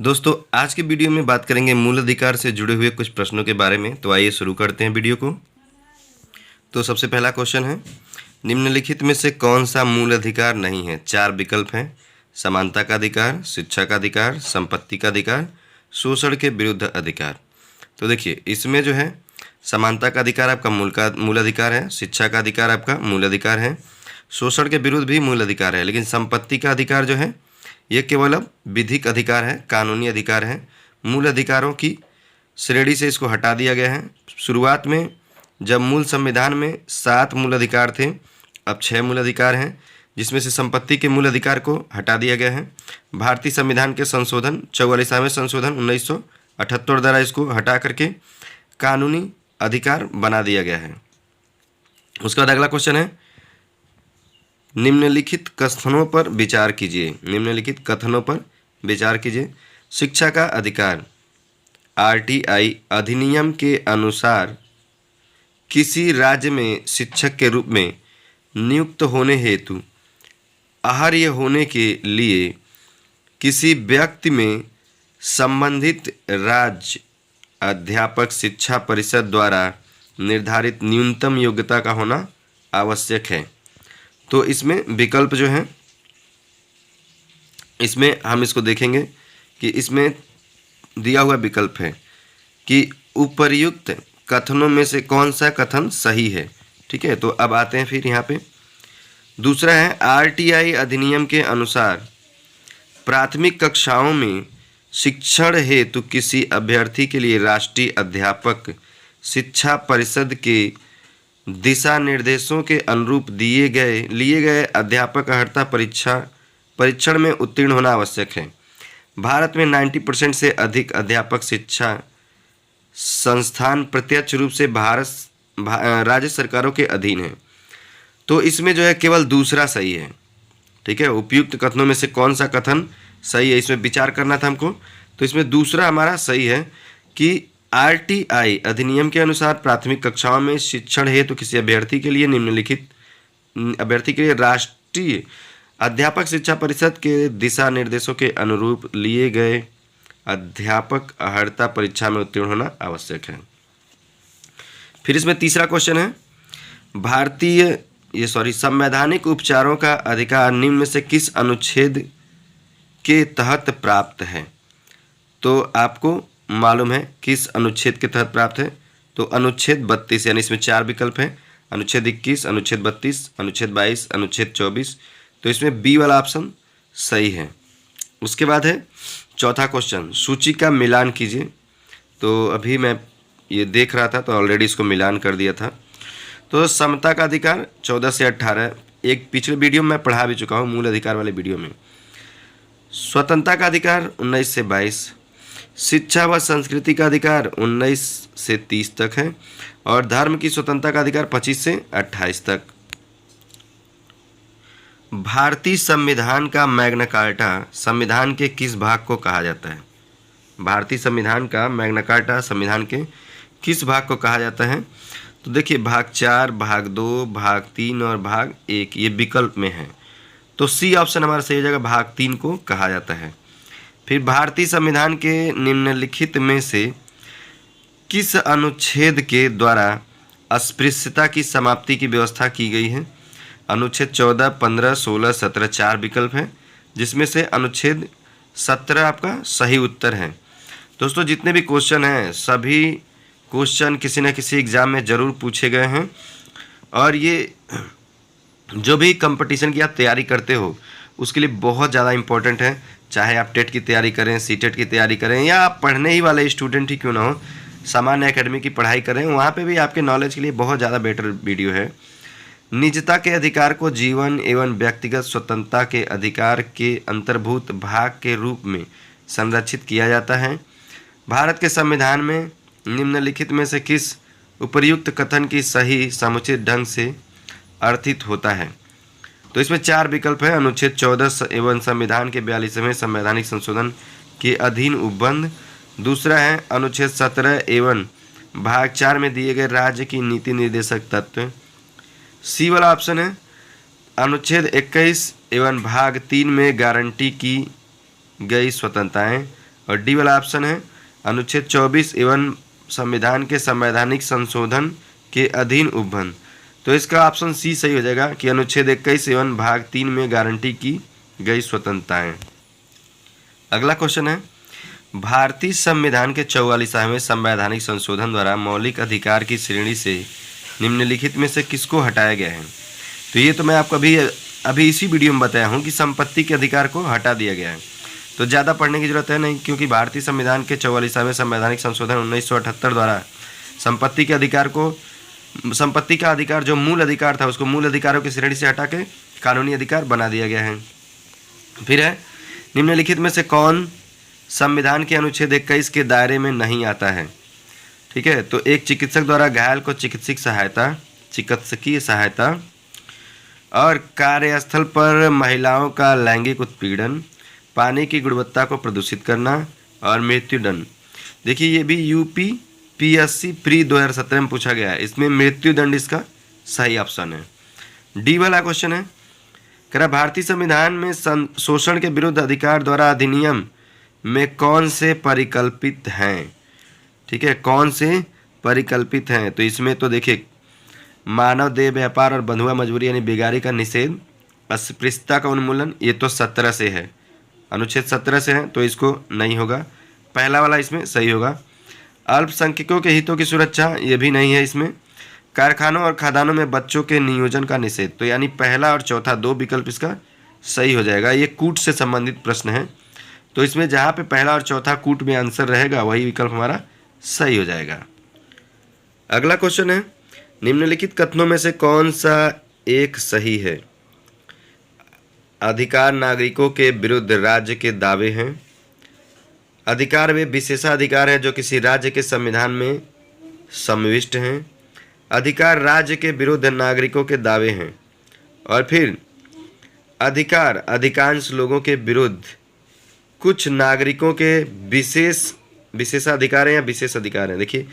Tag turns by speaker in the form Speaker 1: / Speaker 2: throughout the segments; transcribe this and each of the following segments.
Speaker 1: दोस्तों आज के वीडियो में बात करेंगे मूल अधिकार से जुड़े हुए कुछ प्रश्नों के बारे में। तो आइए शुरू करते हैं वीडियो को। तो सबसे पहला क्वेश्चन है, निम्नलिखित में से कौन सा मूल अधिकार नहीं है? 4 विकल्प हैं। समानता का अधिकार, शिक्षा का अधिकार, संपत्ति का अधिकार, शोषण के विरुद्ध अधिकार। तो देखिए इसमें जो है समानता का अधिकार आपका मूल अधिकार है, शिक्षा का अधिकार आपका मूल अधिकार है, शोषण के विरुद्ध भी मूल अधिकार है, लेकिन संपत्ति का अधिकार जो है ये केवल अब विधिक अधिकार है, कानूनी अधिकार है। मूल अधिकारों की श्रेणी से इसको हटा दिया गया है। शुरुआत में जब मूल संविधान में 7 मूल अधिकार थे, अब 6 मूल अधिकार हैं, जिसमें से संपत्ति के मूल अधिकार को हटा दिया गया है। भारतीय संविधान के संशोधन 44वें संशोधन 1978 द्वारा इसको हटा करके कानूनी अधिकार बना दिया गया है। उसके बाद अगला क्वेश्चन है, निम्नलिखित कथनों पर विचार कीजिए। निम्नलिखित कथनों पर विचार कीजिए। शिक्षा का अधिकार आरटीआई अधिनियम के अनुसार किसी राज्य में शिक्षक के रूप में नियुक्त होने हेतु अर्ह होने के लिए किसी व्यक्ति में संबंधित राज्य अध्यापक शिक्षा परिषद द्वारा निर्धारित न्यूनतम योग्यता का होना आवश्यक है। तो इसमें विकल्प जो है, इसमें हम इसको देखेंगे कि इसमें दिया हुआ विकल्प है कि उपर्युक्त कथनों में से कौन सा कथन सही है। ठीक है, तो अब आते हैं फिर यहाँ पे दूसरा है, आरटीआई अधिनियम के अनुसार प्राथमिक कक्षाओं में शिक्षण हेतु किसी अभ्यर्थी के लिए राष्ट्रीय अध्यापक शिक्षा परिषद के दिशा निर्देशों के अनुरूप लिए गए अध्यापक अर्हता परीक्षण में उत्तीर्ण होना आवश्यक है। भारत में 90% से अधिक अध्यापक शिक्षा संस्थान प्रत्यक्ष रूप से राज्य सरकारों के अधीन है। तो इसमें जो है केवल दूसरा सही है। ठीक है, उपयुक्त कथनों में से कौन सा कथन सही है, इसमें विचार करना था हमको। तो इसमें दूसरा हमारा सही है कि आरटीआई अधिनियम के अनुसार प्राथमिक कक्षाओं में शिक्षण हेतु किसी अभ्यर्थी के लिए राष्ट्रीय अध्यापक शिक्षा परिषद के दिशा निर्देशों के अनुरूप लिए गए अध्यापक अर्हता परीक्षा में उत्तीर्ण होना आवश्यक है। फिर इसमें तीसरा क्वेश्चन है, संवैधानिक उपचारों का अधिकार निम्न में से किस अनुच्छेद के तहत प्राप्त है? तो आपको मालूम है किस अनुच्छेद के तहत प्राप्त है। तो अनुच्छेद 32, यानी इसमें 4 विकल्प हैं, अनुच्छेद 21, अनुच्छेद 32, अनुच्छेद 22, अनुच्छेद 24। तो इसमें बी वाला ऑप्शन सही है। उसके बाद है चौथा क्वेश्चन, सूची का मिलान कीजिए। तो अभी मैं ये देख रहा था तो ऑलरेडी इसको मिलान कर दिया था। तो समता का अधिकार 14 से 18, एक पिछले वीडियो में मैं पढ़ा भी चुका हूँ, मूल अधिकार वाले वीडियो में। स्वतंत्रता का अधिकार 19 से 22, शिक्षा व संस्कृति का अधिकार 19 से 30 तक है, और धर्म की स्वतंत्रता का अधिकार 25 से 28 तक। भारतीय संविधान का मैग्ना कार्टा संविधान के किस भाग को कहा जाता है? भारतीय संविधान का मैग्ना कार्टा संविधान के किस भाग को कहा जाता है? तो देखिए भाग 4, भाग 2, भाग 3 और भाग 1 ये विकल्प में है। तो सी ऑप्शन हमारा सही हो जाएगा, भाग 3 को कहा जाता है। फिर भारतीय संविधान के निम्नलिखित में से किस अनुच्छेद के द्वारा अस्पृश्यता की समाप्ति की व्यवस्था की गई है? अनुच्छेद 14, 15, 16, 17 4 विकल्प हैं, जिसमें से अनुच्छेद 17 आपका सही उत्तर है। दोस्तों जितने भी क्वेश्चन हैं सभी क्वेश्चन किसी न किसी एग्ज़ाम में ज़रूर पूछे गए हैं, और ये जो भी कंपटीशन की आप तैयारी करते हो उसके लिए बहुत ज़्यादा इम्पोर्टेंट है। चाहे आप टेट की तैयारी करें, सीटेट की तैयारी करें, या आप पढ़ने ही वाले स्टूडेंट ही क्यों ना हो, सामान्य एकेडमी की पढ़ाई करें, वहाँ पे भी आपके नॉलेज के लिए बहुत ज़्यादा बेटर वीडियो है। निजता के अधिकार को जीवन एवं व्यक्तिगत स्वतंत्रता के अधिकार के अंतर्भूत भाग के रूप में संरक्षित किया जाता है। भारत के संविधान में निम्नलिखित में से किस उपर्युक्त कथन की सही समुचित ढंग से अर्थित होता है? तो इसमें 4 विकल्प है, अनुच्छेद 14 एवं संविधान के 42वें संवैधानिक संशोधन के अधीन उपबंध। दूसरा है अनुच्छेद 17 एवं भाग 4 में दिए गए राज्य की नीति निर्देशक तत्व। सी वाला ऑप्शन है अनुच्छेद 21 एवं भाग 3 में गारंटी की गई स्वतंत्रताएं। और डी वाला ऑप्शन है अनुच्छेद 24 एवं संविधान के संवैधानिक संशोधन के अधीन उपबंध। तो इसका ऑप्शन सी सही हो जाएगा कि अनुच्छेद 21 एवं भाग 3 में गारंटी की गई स्वतंत्रताएं। अगला क्वेश्चन है भारतीय संविधान के 44वें संवैधानिक संशोधन द्वारा मौलिक अधिकार की श्रेणी से निम्नलिखित में से किसको हटाया गया है। तो ये तो मैं आपको अभी इसी वीडियो में बताया हूँ कि संपत्ति के अधिकार को हटा दिया गया है, तो ज़्यादा पढ़ने की जरूरत है नहीं, क्योंकि भारतीय संविधान के 44वें संवैधानिक संशोधन 1978 द्वारा संपत्ति का अधिकार जो मूल अधिकार था उसको मूल अधिकारों की श्रेणी से हटा के कानूनी अधिकार बना दिया गया है। फिर है निम्नलिखित में से कौन संविधान के अनुच्छेद 21 के दायरे में नहीं आता है। ठीक है, तो एक चिकित्सक द्वारा घायल को चिकित्सकीय सहायता और कार्यस्थल पर महिलाओं का लैंगिक उत्पीड़न, पानी की गुणवत्ता को प्रदूषित करना और मृत्युदंड। देखिए ये भी यूपीपीएससी प्री 2017 में पूछा गया है, इसमें मृत्युदंड इसका सही ऑप्शन है। डी वाला क्वेश्चन है कह रहा भारतीय संविधान में शोषण के विरुद्ध अधिकार द्वारा अधिनियम में कौन से परिकल्पित हैं। ठीक है, कौन से परिकल्पित हैं। तो इसमें तो देखिए मानव देह व्यापार और बंधुआ मजबूरी यानी बेगारी का निषेध, अस्पृश्यता का उन्मूलन, ये तो 17 से है, अनुच्छेद 17 से है, तो इसको नहीं होगा। पहला वाला इसमें सही होगा। अल्पसंख्यकों के हितों की सुरक्षा, ये भी नहीं है इसमें। कारखानों और खदानों में बच्चों के नियोजन का निषेध, तो यानी पहला और चौथा दो विकल्प इसका सही हो जाएगा। ये कूट से संबंधित प्रश्न है, तो इसमें जहाँ पे पहला और चौथा कूट में आंसर रहेगा वही विकल्प हमारा सही हो जाएगा। अगला क्वेश्चन है निम्नलिखित कथनों में से कौन सा एक सही है। अधिकार नागरिकों के विरुद्ध राज्य के दावे हैं। अधिकार वे विशेषाधिकार हैं जो किसी राज्य के संविधान में समाविष्ट हैं। अधिकार राज्य के विरुद्ध नागरिकों के दावे हैं। और फिर अधिकार अधिकांश लोगों के विरुद्ध कुछ नागरिकों के विशेषाधिकार हैं या विशेष अधिकार हैं। देखिए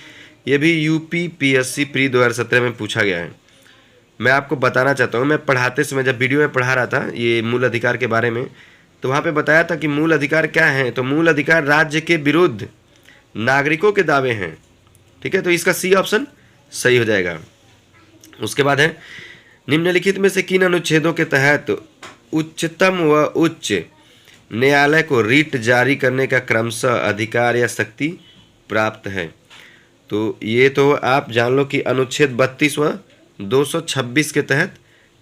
Speaker 1: ये भी यूपीपीएससी प्री 2017 में पूछा गया है। मैं आपको बताना चाहता हूँ, मैं पढ़ाते समय जब वीडियो में पढ़ा रहा था ये मूल अधिकार के बारे में, तो वहाँ पे बताया था कि मूल अधिकार क्या है। तो मूल अधिकार राज्य के विरुद्ध नागरिकों के दावे हैं। ठीक है, तो इसका सी ऑप्शन सही हो जाएगा। उसके बाद है निम्नलिखित में से किन अनुच्छेदों के तहत उच्चतम व उच्च न्यायालय को रिट जारी करने का क्रमशः अधिकार या शक्ति प्राप्त है। तो ये तो आप जान लो कि अनुच्छेद 32 व 226 के तहत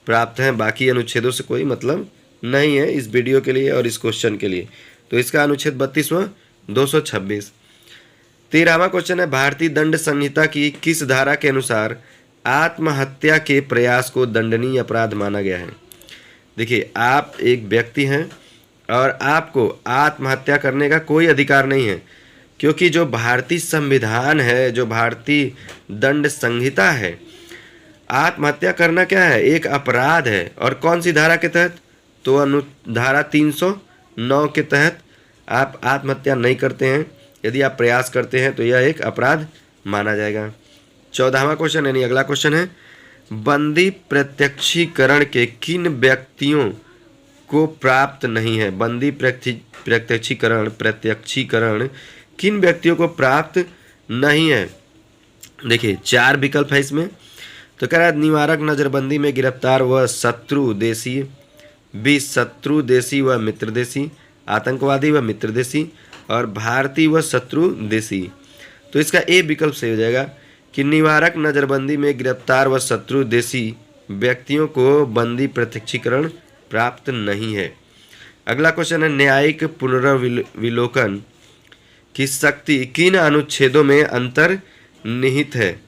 Speaker 1: प्राप्त हैं। बाकी अनुच्छेदों से कोई मतलब नहीं है इस वीडियो के लिए और इस क्वेश्चन के लिए। तो इसका अनुच्छेद 32 व 226। 13वां क्वेश्चन है भारतीय दंड संहिता की किस धारा के अनुसार आत्महत्या के प्रयास को दंडनीय अपराध माना गया है। देखिए आप एक व्यक्ति हैं और आपको आत्महत्या करने का कोई अधिकार नहीं है, क्योंकि जो भारतीय संविधान है, जो भारतीय दंड संहिता है, आत्महत्या करना क्या है, एक अपराध है। और कौन सी धारा के तहत, तो धारा 309 के तहत आप आत्महत्या नहीं करते हैं। यदि आप प्रयास करते हैं तो यह एक अपराध माना जाएगा। 14वां क्वेश्चन यानी अगला क्वेश्चन है बंदी प्रत्यक्षीकरण के किन व्यक्तियों को प्राप्त नहीं है। बंदी प्रत्यक्षीकरण किन व्यक्तियों को प्राप्त नहीं है। देखिए 4 विकल्प है इसमें। तो कह रहा है निवारक नज़रबंदी में गिरफ्तार व शत्रु देशी, बी शत्रु देशी व मित्र देशी, आतंकवादी व मित्र देशी और भारतीय व शत्रु देशी। तो इसका ए विकल्प सही हो जाएगा कि निवारक नज़रबंदी में गिरफ्तार व शत्रु देशी व्यक्तियों को बंदी प्रत्यक्षीकरण प्राप्त नहीं है। अगला क्वेश्चन है न्यायिक पुनर्विलोकन की शक्ति किन अनुच्छेदों में अंतर्निहित है।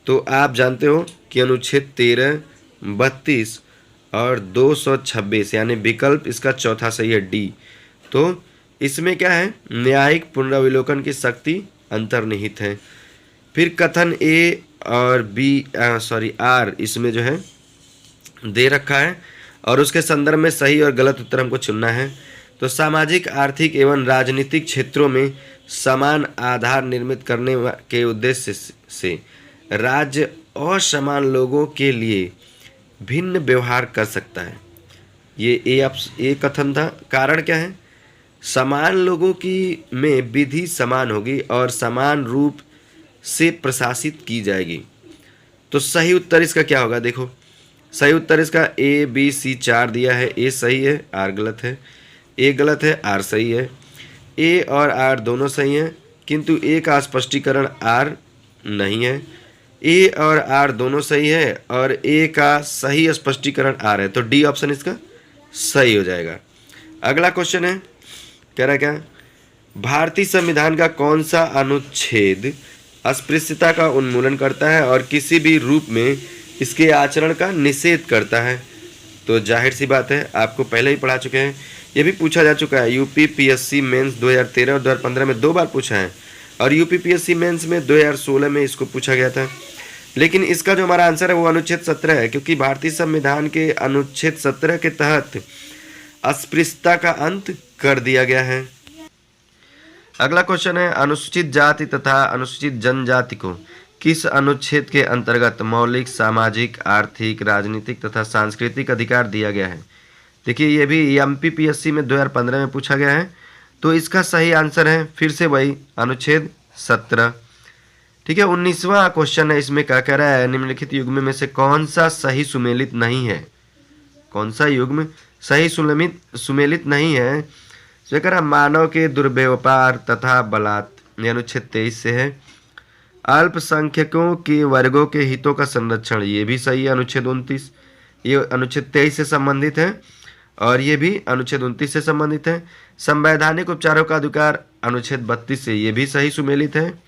Speaker 1: तो आप जानते हो कि अनुच्छेद 13, 32 और 226 यानी विकल्प इसका चौथा सही है डी। तो इसमें क्या है, न्यायिक पुनर्विलोकन की शक्ति अंतर्निहित है। फिर कथन ए और बी आर इसमें जो है दे रखा है और उसके संदर्भ में सही और गलत उत्तर हमको चुनना है। तो सामाजिक, आर्थिक एवं राजनीतिक क्षेत्रों में समान आधार निर्मित करने के उद्देश्य से राज्य असमान लोगों के लिए भिन्न व्यवहार कर सकता है। ये कथन था। कारण क्या है, समान लोगों की में विधि समान होगी और समान रूप से प्रशासित की जाएगी। तो सही उत्तर इसका क्या होगा? देखो, सही उत्तर इसका ए बी सी 4 दिया है। ए सही है, आर गलत है। ए गलत है, आर सही है। ए और आर दोनों सही हैं, किंतु ए का स्पष्टीकरण आर नहीं है। ए और आर दोनों सही है और ए का सही स्पष्टीकरण आर है। तो डी ऑप्शन इसका सही हो जाएगा। अगला क्वेश्चन है, कह रहा है क्या, भारतीय संविधान का कौन सा अनुच्छेद अस्पृश्यता का उन्मूलन करता है और किसी भी रूप में इसके आचरण का निषेध करता है? तो जाहिर सी बात है, आपको पहले ही पढ़ा चुके हैं, ये भी पूछा जा चुका है। यूपी पीएससी मेंस 2013 और 2015 में 2 बार पूछा है और यूपी पीएससी मेंस में 2016 में इसको पूछा गया था। लेकिन इसका जो हमारा आंसर है वो अनुच्छेद 17 है, क्योंकि भारतीय संविधान के अनुच्छेद 17 के तहत अस्पृश्यता का अंत कर दिया गया है। अगला क्वेश्चन है, अनुसूचित जाति तथा अनुसूचित जनजाति को किस अनुच्छेद के अंतर्गत मौलिक सामाजिक आर्थिक राजनीतिक तथा सांस्कृतिक अधिकार दिया गया है? देखिए, ये भी एमपीपीएससी में 2015 में पूछा गया है। तो इसका सही आंसर है फिर से वही अनुच्छेद 17। ठीक है, 19वां क्वेश्चन है, इसमें क्या कह रहा है, निम्नलिखित युग्म में से कौन सा सही सुमेलित नहीं है? कौन सा युग्म सही सुमेलित नहीं है? तो कह रहा मानव के दुर्व्यापार तथा बलात्, ये अनुच्छेद 23 से है। अल्पसंख्यकों के वर्गों के हितों का संरक्षण, ये भी सही है, अनुच्छेद 29, ये अनुच्छेद 23 से संबंधित है और ये भी अनुच्छेद 29 से संबंधित है। संवैधानिक उपचारों का अधिकार अनुच्छेद 32 से, ये भी सही सुमेलित है।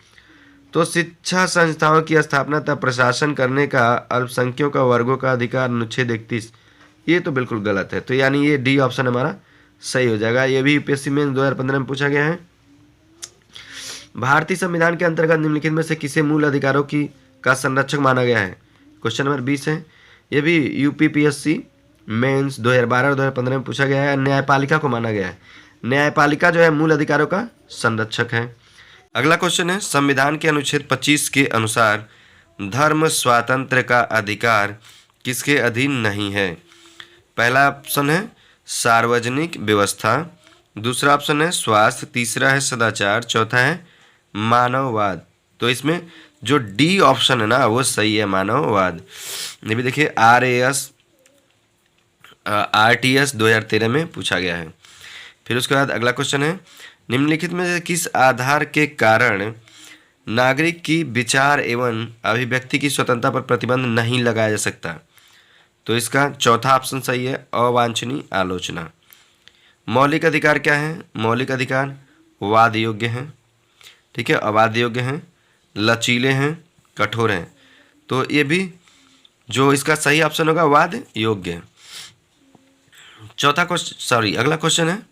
Speaker 1: तो शिक्षा संस्थाओं की स्थापना तथा प्रशासन करने का अल्पसंख्यकों का वर्गों का अधिकार अनुच्छेद 31, ये तो बिल्कुल गलत है। तो यानी ये डी ऑप्शन हमारा सही हो जाएगा। ये भी यूपीएससी में 2015 में पूछा गया है। भारतीय संविधान के अंतर्गत निम्नलिखित में से किसे मूल अधिकारों की का संरक्षक माना गया है? क्वेश्चन नंबर 20 है। ये भी यूपीपीएससी मेंस 2012 और 2015 में पूछा गया है। न्यायपालिका को माना गया है। न्यायपालिका जो है मूल अधिकारों का संरक्षक है। अगला क्वेश्चन है, संविधान के अनुच्छेद 25 के अनुसार धर्म स्वातंत्र्य का अधिकार किसके अधीन नहीं है? पहला ऑप्शन है सार्वजनिक व्यवस्था, दूसरा ऑप्शन है स्वास्थ्य, तीसरा है सदाचार, चौथा है मानववाद। तो इसमें जो डी ऑप्शन है ना वो सही है, मानववाद। ये भी देखिए आरटीएस 2013 में पूछा गया है। फिर उसके बाद अगला क्वेश्चन है, निम्नलिखित में से किस आधार के कारण नागरिक की विचार एवं अभिव्यक्ति की स्वतंत्रता पर प्रतिबंध नहीं लगाया जा सकता? तो इसका चौथा ऑप्शन सही है, अवांछनीय आलोचना। मौलिक अधिकार क्या है? मौलिक अधिकार वाद योग्य हैं, ठीक है, अवाद योग्य हैं, लचीले हैं, कठोर हैं। तो ये भी जो इसका सही ऑप्शन होगा वाद योग्य है। अगला क्वेश्चन है,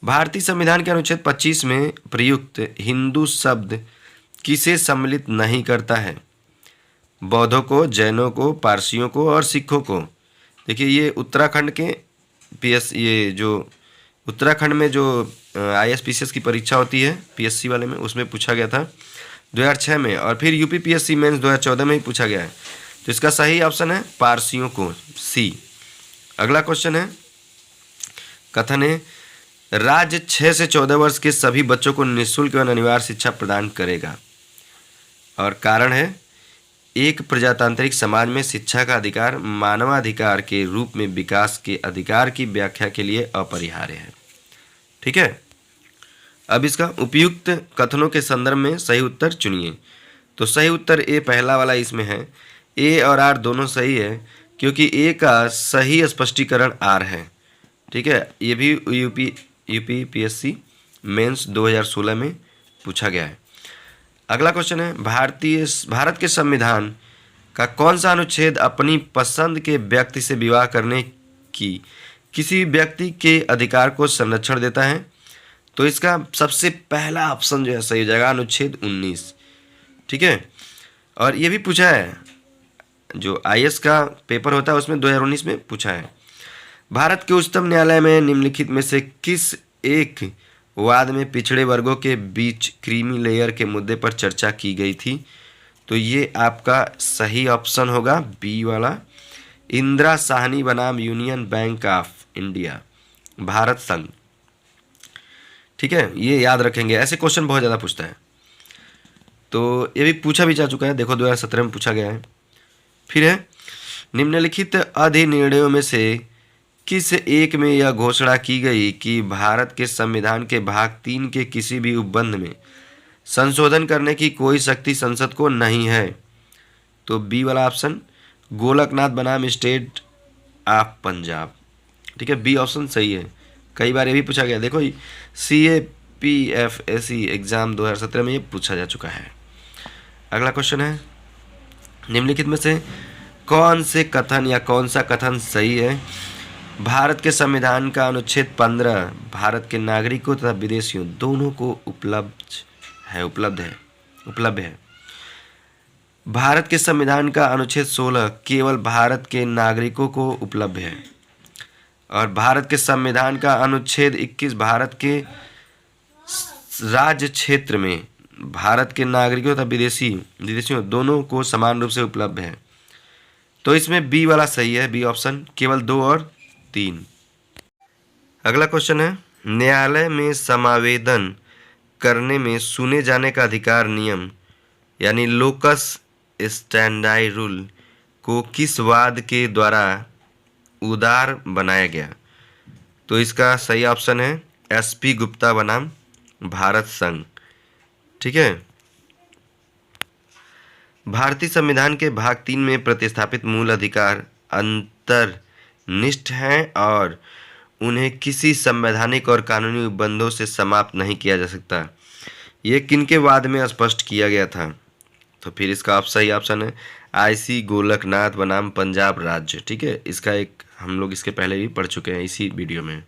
Speaker 1: भारतीय संविधान के अनुच्छेद 25 में प्रयुक्त हिंदू शब्द किसे सम्मिलित नहीं करता है? बौद्धों को, जैनों को, पारसियों को और सिखों को। देखिए, ये उत्तराखंड के ये जो उत्तराखंड में जो आईएएस की परीक्षा होती है पीएससी वाले में, उसमें पूछा गया था 2006 में, और फिर यूपी पीएससी मेंस 2014 में ही पूछा गया है। तो इसका सही ऑप्शन है पारसियों को, सी। अगला क्वेश्चन है, कथन है राज्य 6 से 14 वर्ष के सभी बच्चों को निःशुल्क एवं अनिवार्य शिक्षा प्रदान करेगा, और कारण है एक प्रजातांत्रिक समाज में शिक्षा का अधिकार मानवाधिकार के रूप में विकास के अधिकार की व्याख्या के लिए अपरिहार्य है। ठीक है, अब इसका उपयुक्त कथनों के संदर्भ में सही उत्तर चुनिए। तो सही उत्तर ए पहला वाला इसमें है। ए और आर दोनों सही है, क्योंकि ए का सही स्पष्टीकरण आर है। ठीक है, ये भी यूपी पीएससी मेंस 2016 में पूछा गया है। अगला क्वेश्चन है, भारत के संविधान का कौन सा अनुच्छेद अपनी पसंद के व्यक्ति से विवाह करने की किसी व्यक्ति के अधिकार को संरक्षण देता है? तो इसका सबसे पहला ऑप्शन जो है सही हो जाएगा, अनुच्छेद 19। ठीक है, और ये भी पूछा है, जो आईएएस का पेपर होता है उसमें 2019 में पूछा है। भारत के उच्चतम न्यायालय में निम्नलिखित में से किस एक वाद में पिछड़े वर्गों के बीच क्रीमी लेयर के मुद्दे पर चर्चा की गई थी? तो ये आपका सही ऑप्शन होगा बी वाला, इंदिरा साहनी बनाम union bank of India, Bharat संघ। ठीक है, ये याद रखेंगे, ऐसे क्वेश्चन बहुत ज़्यादा पूछता है। तो ये भी पूछा भी जा चुका है, देखो 2017 में पूछा गया है। फिर है, निम्नलिखित अधिनिर्णयों में से किस एक में यह घोषणा की गई कि भारत के संविधान के भाग 3 के किसी भी उपबंध में संशोधन करने की कोई शक्ति संसद को नहीं है? तो बी वाला ऑप्शन, गोलकनाथ बनाम स्टेट ऑफ पंजाब। ठीक है, बी ऑप्शन सही है। कई बार ये भी पूछा गया, देखो CAPFSC एग्जाम 2017 में ये पूछा जा चुका है। अगला क्वेश्चन है, निम्नलिखित में से कौन से कथन या कौन सा कथन सही है? भारत के संविधान का अनुच्छेद 15 भारत के नागरिकों तथा विदेशियों दोनों को उपलब्ध है। भारत के संविधान का अनुच्छेद 16 केवल भारत के नागरिकों को उपलब्ध है। और भारत के संविधान का अनुच्छेद 21 भारत के राज्य क्षेत्र में भारत के नागरिकों तथा विदेशियों दोनों को समान रूप से उपलब्ध है। तो इसमें बी वाला सही है, बी ऑप्शन, केवल 2 और 3। अगला क्वेश्चन है, न्यायालय में समावेदन करने में सुने जाने का अधिकार नियम यानी लोकस स्टैंडाई रूल को किस वाद के द्वारा उदार बनाया गया? तो इसका सही ऑप्शन है SP गुप्ता बनाम भारत संघ। ठीक है, भारतीय संविधान के भाग 3 में प्रतिस्थापित मूल अधिकार अंतर्निष्ठ हैं और उन्हें किसी संवैधानिक और कानूनी उपबंधों से समाप्त नहीं किया जा सकता। ये किनके वाद में स्पष्ट किया गया था? तो फिर इसका सही ऑप्शन है IC गोलकनाथ बनाम पंजाब राज्य। ठीक है, इसका एक हम लोग इसके पहले भी पढ़ चुके हैं इसी वीडियो में।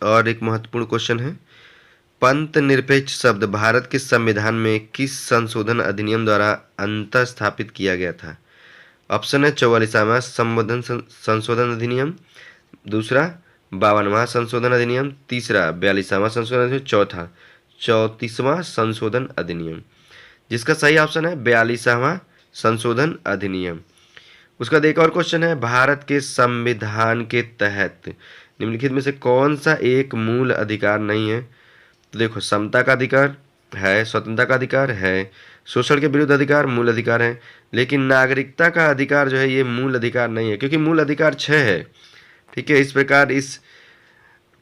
Speaker 1: और एक महत्वपूर्ण क्वेश्चन है, पंथ निरपेक्ष शब्द भारत के संविधान में किस संशोधन अधिनियम द्वारा अंतः स्थापित किया गया था? ऑप्शन है 44वां संशोधन अधिनियम, दूसरा 52वां संशोधन अधिनियम, तीसरा 42वां संशोधन अधिनियम, चौथा 34वां संशोधन अधिनियम। जिसका सही ऑप्शन है 42वां संशोधन अधिनियम। उसका एक और क्वेश्चन है, भारत के संविधान के तहत निम्नलिखित में से कौन सा एक मूल अधिकार नहीं है? तो देखो, समता का अधिकार है, स्वतंत्रता का अधिकार है, शोषण के विरुद्ध अधिकार मूल अधिकार है, लेकिन नागरिकता का अधिकार जो है ये मूल अधिकार नहीं है, क्योंकि मूल अधिकार 6 है। ठीक है, इस प्रकार इस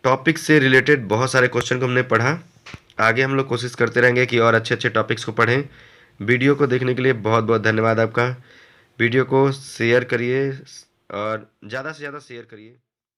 Speaker 1: टॉपिक से रिलेटेड बहुत सारे क्वेश्चन को हमने पढ़ा। आगे हम लोग कोशिश करते रहेंगे कि और अच्छे अच्छे टॉपिक्स को पढ़ें। वीडियो को देखने के लिए बहुत बहुत धन्यवाद आपका। वीडियो को शेयर करिए और ज़्यादा से ज़्यादा शेयर करिए।